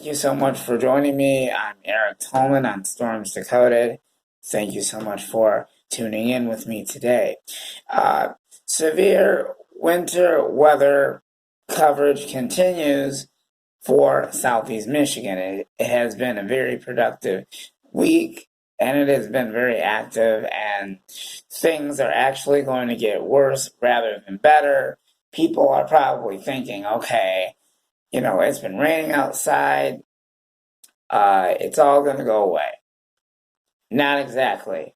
Thank you so much for joining me. I'm Eric Tolman on Storms Decoded. Thank you so much for tuning in with me today. Severe winter weather coverage continues for Southeast Michigan. It has been a very productive week, and it has been very active, and things are actually going to get worse rather than better. People are probably thinking, okay, it's been raining outside. It's all going to go away. Not exactly.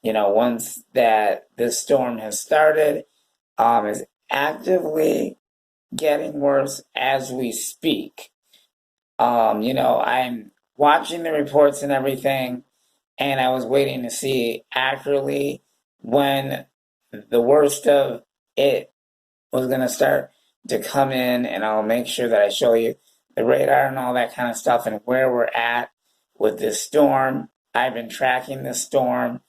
Once that this storm has started, is actively getting worse as we speak. I'm watching the reports and everything, and I was waiting to see accurately when the worst of it was going to start to come in, and I'll make sure that I show you the radar and all that kind of stuff and where we're at with this storm. I've been tracking this storm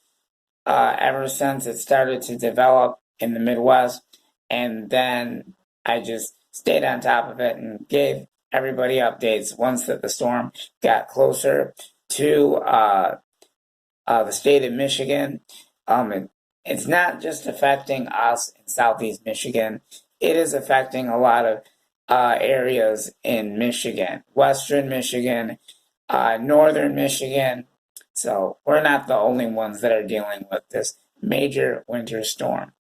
ever since it started to develop in the Midwest, and then I just stayed on top of it and gave everybody updates once that the storm got closer to the state of Michigan. It's not just affecting us in Southeast Michigan. It is affecting a lot of areas in Michigan, Western Michigan, Northern Michigan. So we're not the only ones that are dealing with this major winter storm.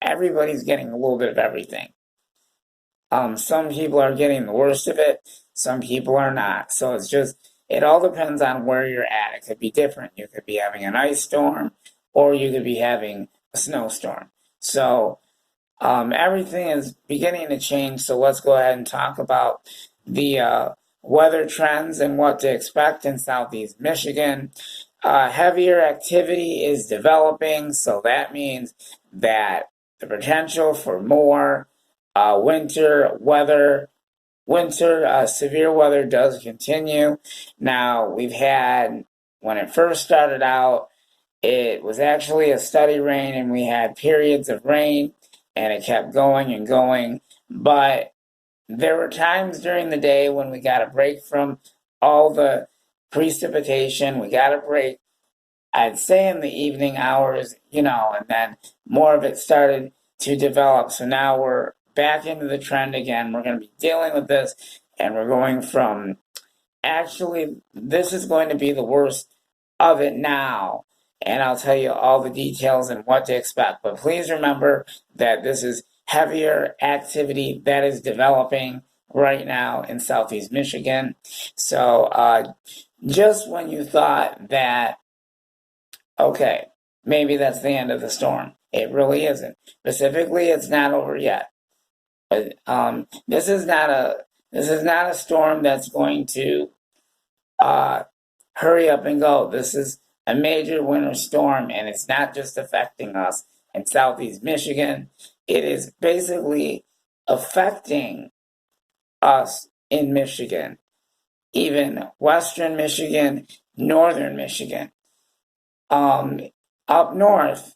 Everybody's getting a little bit of everything. Some people are getting the worst of it. Some people are not. So it all depends on where you're at. It could be different. You could be having an ice storm, or you could be having a snowstorm. So everything is beginning to change. So let's go ahead and talk about the weather trends and what to expect in Southeast Michigan. Heavier activity is developing, so that means that the potential for more severe weather does continue. Now, we've had, when it first started out, it was actually a steady rain, and we had periods of rain, and it kept going and going. But there were times during the day when we got a break from all the precipitation. We got a break, I'd say, in the evening hours, and then more of it started to develop. So now we're back into the trend again. We're going to be dealing with this, and we're going from, actually, this is going to be the worst of it now. And I'll tell you all the details and what to expect. But please remember that this is heavier activity that is developing right now in Southeast Michigan. So just when you thought that, okay, maybe that's the end of the storm, it really isn't. Specifically, it's not over yet. But this is not a storm that's going to hurry up and go. This is a major winter storm, and it's not just affecting us in Southeast Michigan. It is basically affecting us in Michigan, even Western Michigan, Northern Michigan. Up north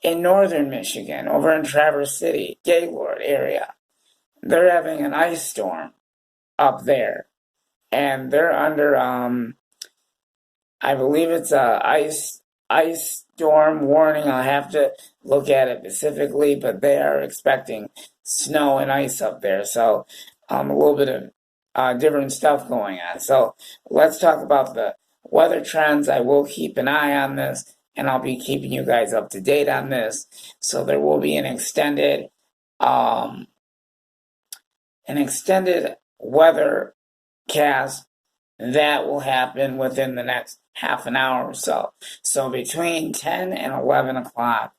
in Northern Michigan, over in Traverse City, Gaylord area, they're having an ice storm up there, and they're under I believe it's a ice storm warning. I'll have to look at it specifically, but they are expecting snow and ice up there. So a little bit of different stuff going on. So let's talk about the weather trends. I will keep an eye on this, and I'll be keeping you guys up to date on this. So there will be an extended weather cast that will happen within the next half an hour or so. So between 10 and 11 o'clock,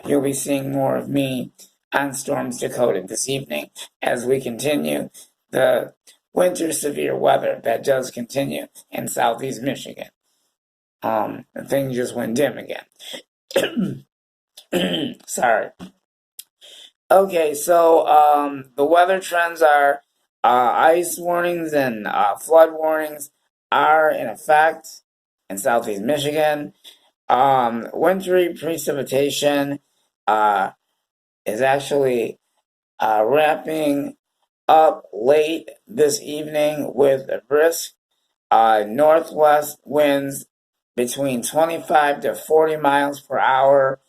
you'll be seeing more of me on Storms Decoded this evening as we continue the winter severe weather that does continue in Southeast Michigan. The thing just went dim again. Sorry. Okay, so the weather trends are ice warnings and flood warnings are in effect in Southeast Michigan. Wintry precipitation is actually wrapping up late this evening with brisk northwest winds between 25 to 40 miles per hour.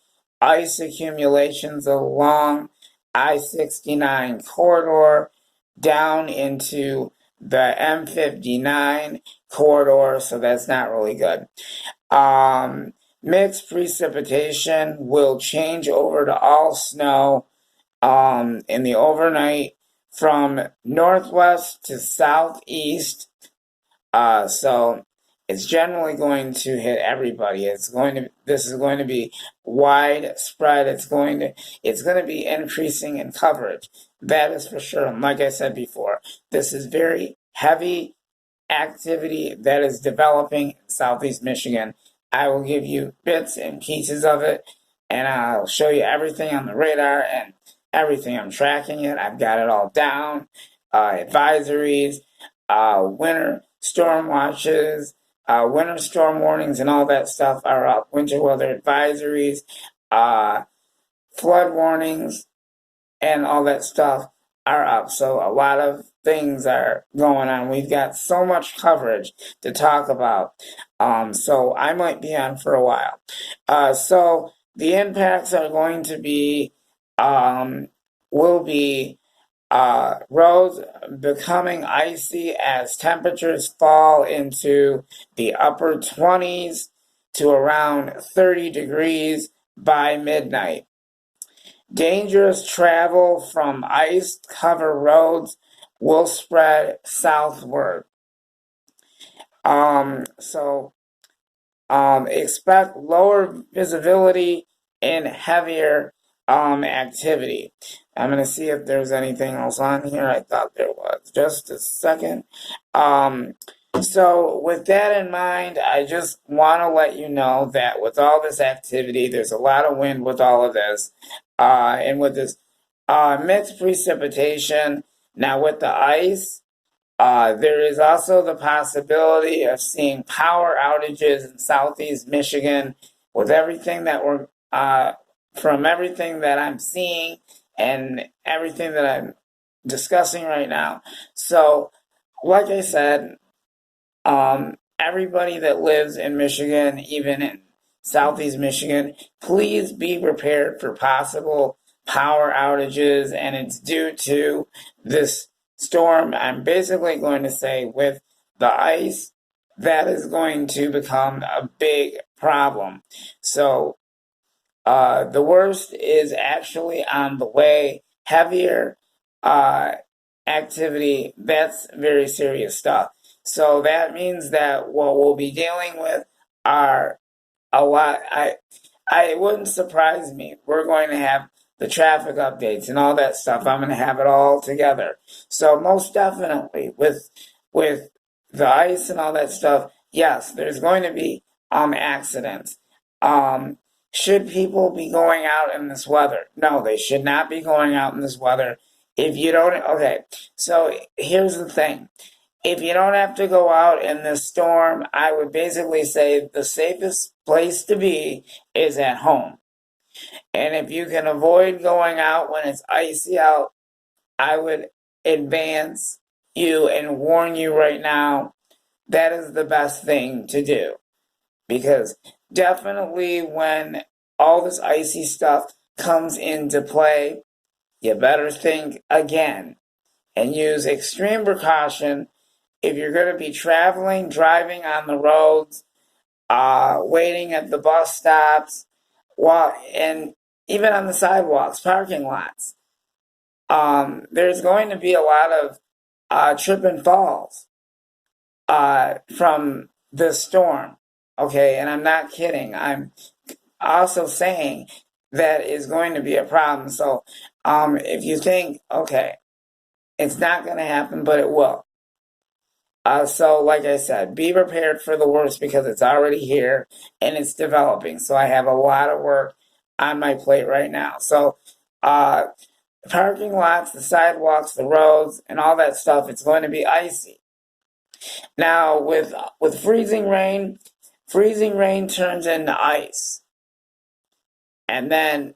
Ice accumulations along I-69 corridor down into the M59 corridor, so that's not really good. Mixed precipitation will change over to all snow in the overnight from northwest to southeast. So it's generally going to hit everybody. This is going to be widespread. It's going to be increasing in coverage. That is for sure. And like I said before, this is very heavy activity that is developing in Southeast Michigan. I will give you bits and pieces of it, and I'll show you everything on the radar and everything. I'm tracking it. I've got it all down. Advisories, winter storm watches, winter storm warnings, and all that stuff are up. Winter weather advisories, flood warnings, and all that stuff are up. So a lot of things are going on. We've got so much coverage to talk about. So I might be on for a while. So the impacts are going to be, will be roads becoming icy as temperatures fall into the upper 20s to around 30 degrees by midnight. Dangerous travel from ice-covered roads will spread southward. Expect lower visibility and heavier activity. I'm going to see if there's anything else on here. I thought there was. Just a second. So with that in mind, I just want to let you know that with all this activity, there's a lot of wind with all of this. And with this mixed precipitation, now with the ice, there is also the possibility of seeing power outages in Southeast Michigan with everything that we're, from everything that I'm seeing and everything that I'm discussing right now. So, like I said, everybody that lives in Michigan, even in Southeast Michigan, please be prepared for possible power outages, and it's due to this storm. I'm basically going to say with the ice, that is going to become a big problem. So the worst is actually on the way. Heavier activity, that's very serious stuff. So that means that what we'll be dealing with are a lot. It wouldn't surprise me. We're going to have the traffic updates and all that stuff. I'm going to have it all together. So most definitely with the ice and all that stuff, yes, there's going to be accidents. Should people be going out in this weather? No, they should not be going out in this weather. If you don't, okay, so here's the thing. If you don't have to go out in this storm, I would basically say the safest place to be is at home. And if you can avoid going out when it's icy out, I would advance you and warn you right now, that is the best thing to do. Because definitely when all this icy stuff comes into play, you better think again and use extreme precaution if you're going to be traveling, driving on the roads, waiting at the bus stops, and even on the sidewalks, parking lots. There's going to be a lot of trip and falls from this storm. Okay, and I'm not kidding. I'm also saying that is going to be a problem. So if you think, okay, it's not going to happen, but it will. So like I said, be prepared for the worst because it's already here and it's developing. So I have a lot of work on my plate right now. So parking lots, the sidewalks, the roads, and all that stuff, it's going to be icy. Now with freezing rain turns into ice. And then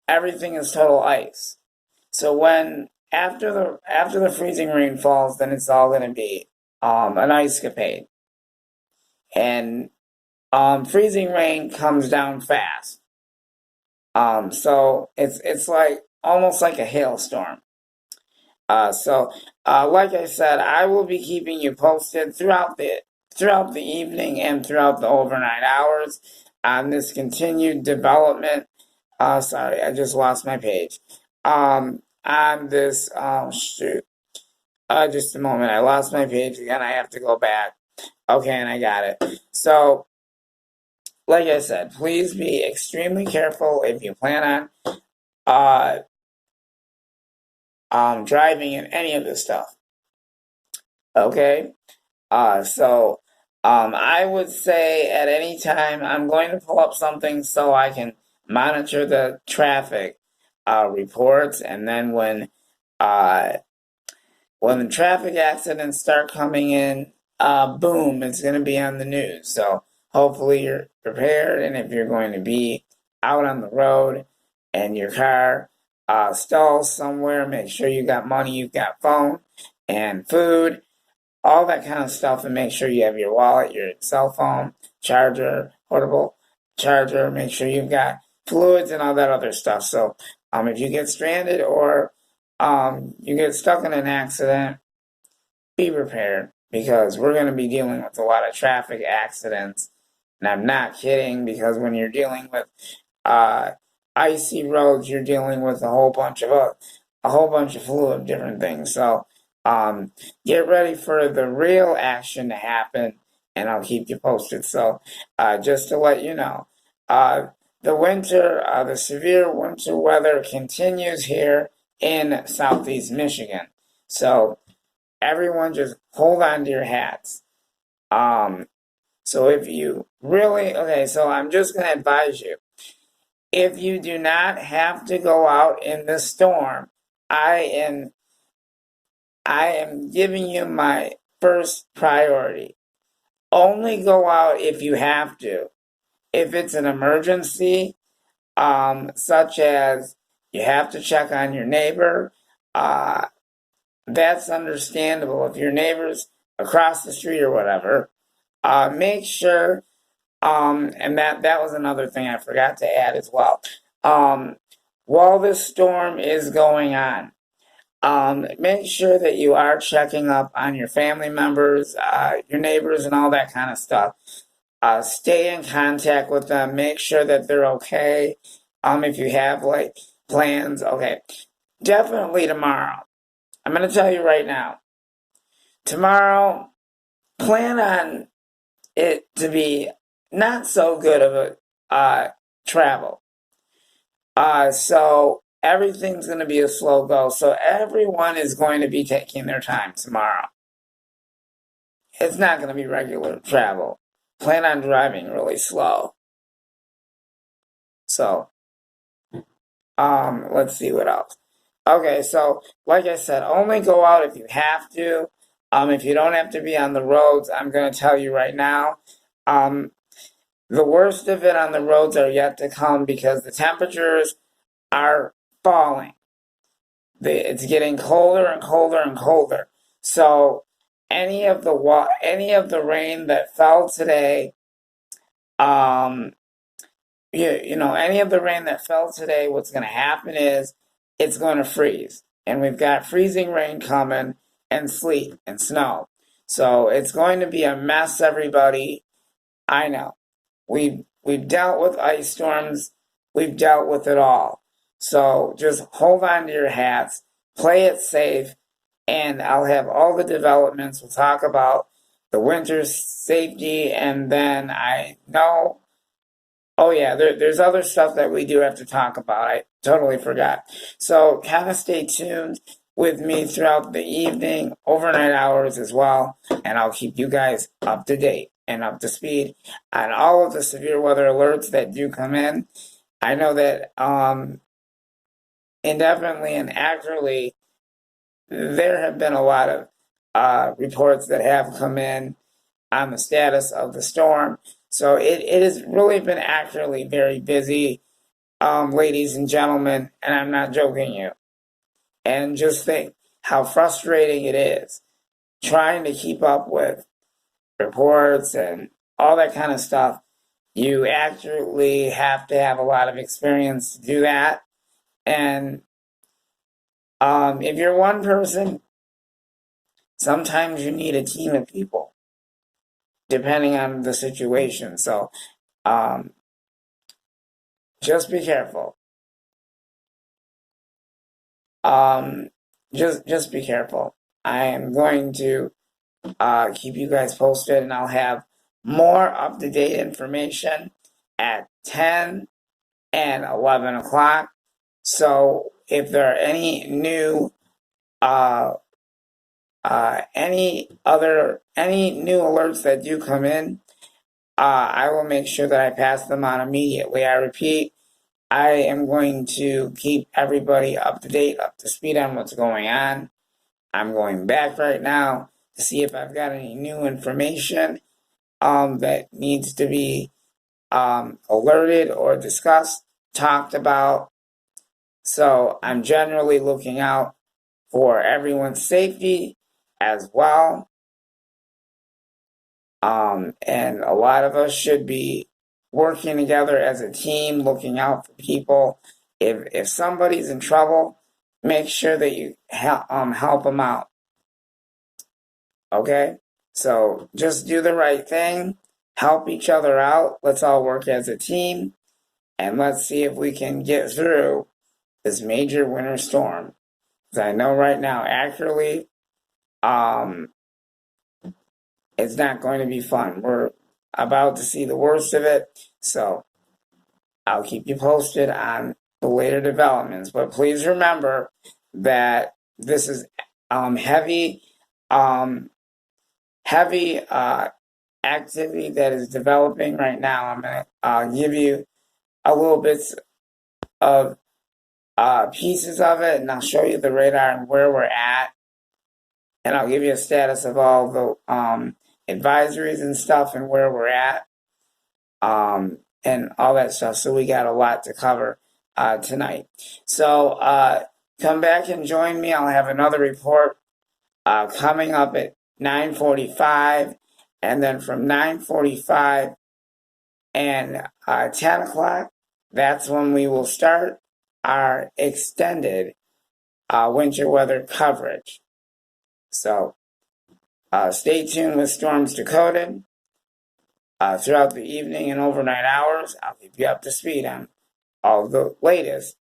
everything is total ice. So when after the freezing rain falls, then it's all going to be an ice capade. And freezing rain comes down fast. So it's like almost like a hailstorm. Like I said, I will be keeping you posted throughout the evening and throughout the overnight hours on this continued development. Sorry, I just lost my page. On this, shoot. Just a moment, I lost my page again. I have to go back. Okay, and I got it. So, like I said, please be extremely careful if you plan on driving in any of this stuff. Okay? I would say at any time I'm going to pull up something so I can monitor the traffic reports, and then when the traffic accidents start coming in, boom, it's going to be on the news. So hopefully you're prepared, and if you're going to be out on the road and your car stalls somewhere, make sure you got money, you've got phone and food, all that kind of stuff, and make sure you have your wallet, your cell phone, charger, portable charger, make sure you've got fluids and all that other stuff. So if you get stranded or you get stuck in an accident, be prepared, because we're going to be dealing with a lot of traffic accidents. And I'm not kidding, because when you're dealing with icy roads, you're dealing with a whole bunch of fluid, different things. So get ready for the real action to happen, and I'll keep you posted. So just to let you know, the severe winter weather continues here in Southeast Michigan. So everyone just hold on to your hats. So if you really, so I'm just going to advise you, if you do not have to go out in the storm, I am giving you my first priority. Only go out if you have to. If it's an emergency, such as you have to check on your neighbor, that's understandable. If your neighbor's across the street or whatever, make sure, and that was another thing I forgot to add as well. While this storm is going on, make sure that you are checking up on your family members, your neighbors, and all that kind of stuff. Stay in contact with them. Make sure that they're okay. If you have like plans, definitely tomorrow. I'm going to tell you right now. Tomorrow, plan on it to be not so good of a travel. So everything's going to be a slow go. So everyone is going to be taking their time tomorrow. It's not going to be regular travel. Plan on driving really slow. So, let's see what else. Okay, so like I said, only go out if you have to. If you don't have to be on the roads, I'm going to tell you right now, the worst of it on the roads are yet to come, because the temperatures are falling. It's getting colder and colder and colder. So any of the rain that fell today, any of the rain that fell today, what's going to happen is it's going to freeze. And we've got freezing rain coming, and sleet and snow. So it's going to be a mess, everybody. I know. We've dealt with ice storms. We've dealt with it all. So just hold on to your hats, play it safe, and I'll have all the developments. We'll talk about the winter safety, and then I know, there's other stuff that we do have to talk about. I totally forgot. So kind of stay tuned with me throughout the evening, overnight hours as well, and I'll keep you guys up to date and up to speed on all of the severe weather alerts that do come in. I know that indefinitely and accurately, there have been a lot of reports that have come in on the status of the storm. So it has really been accurately very busy, ladies and gentlemen, and I'm not joking you. And just think how frustrating it is trying to keep up with reports and all that kind of stuff. You actually have to have a lot of experience to do that. And if you're one person, sometimes you need a team of people, depending on the situation. So just be careful. Just be careful. I am going to keep you guys posted, and I'll have more up-to-date information at 10 and 11 o'clock. So if there are any new any new alerts that do come in, I will make sure that I pass them on immediately. I repeat, I am going to keep everybody up to date, up to speed on what's going on. I'm going back right now to see if I've got any new information that needs to be alerted or discussed, talked about. So I'm generally looking out for everyone's safety as well. And a lot of us should be working together as a team, looking out for people. If somebody's in trouble, make sure that you help them out. Okay? So just do the right thing, help each other out. Let's all work as a team, and let's see if we can get through this major winter storm. Because I know right now, accurately, it's not going to be fun. We're about to see the worst of it, so I'll keep you posted on the later developments. But please remember that this is heavy activity that is developing right now. I'm going to give you a little bits of pieces of it, and I'll show you the radar and where we're at. And I'll give you a status of all the advisories and stuff and where we're at and all that stuff. So we got a lot to cover tonight. So come back and join me. I'll have another report coming up at 9:45, and then from 9:45 and 10 o'clock, that's when we will start our extended winter weather coverage. So stay tuned with Storms Decoded. Throughout the evening and overnight hours, I'll keep you up to speed on all the latest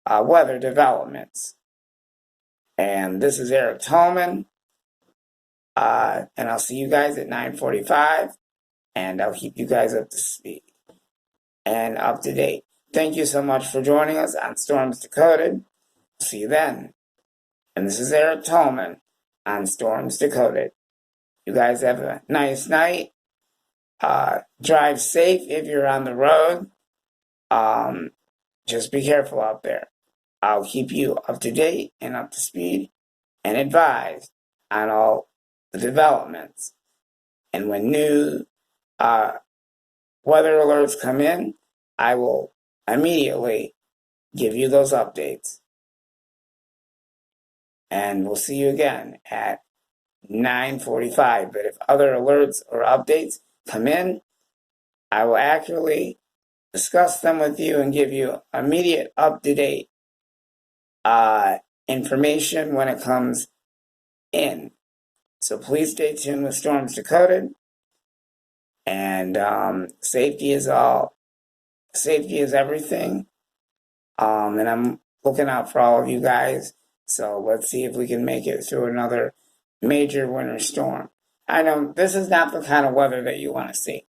weather developments. And this is Eric Tolman, and I'll see you guys at 9:45, and I'll keep you guys up to speed and up to date. Thank you so much for joining us on Storms Decoded. See you then. And this is Eric Tolman on Storms Decoded. You guys have a nice night. Drive safe if you're on the road. Just be careful out there. I'll keep you up to date and up to speed and advised on all the developments. And when new weather alerts come in, I will immediately give you those updates. And we'll see you again at 9:45. But if other alerts or updates come in, I will accurately discuss them with you and give you immediate up-to-date information when it comes in. So please stay tuned with Storms Decoded. And safety is everything. And I'm looking out for all of you guys. So let's see if we can make it through another major winter storm. I know this is not the kind of weather that you want to see.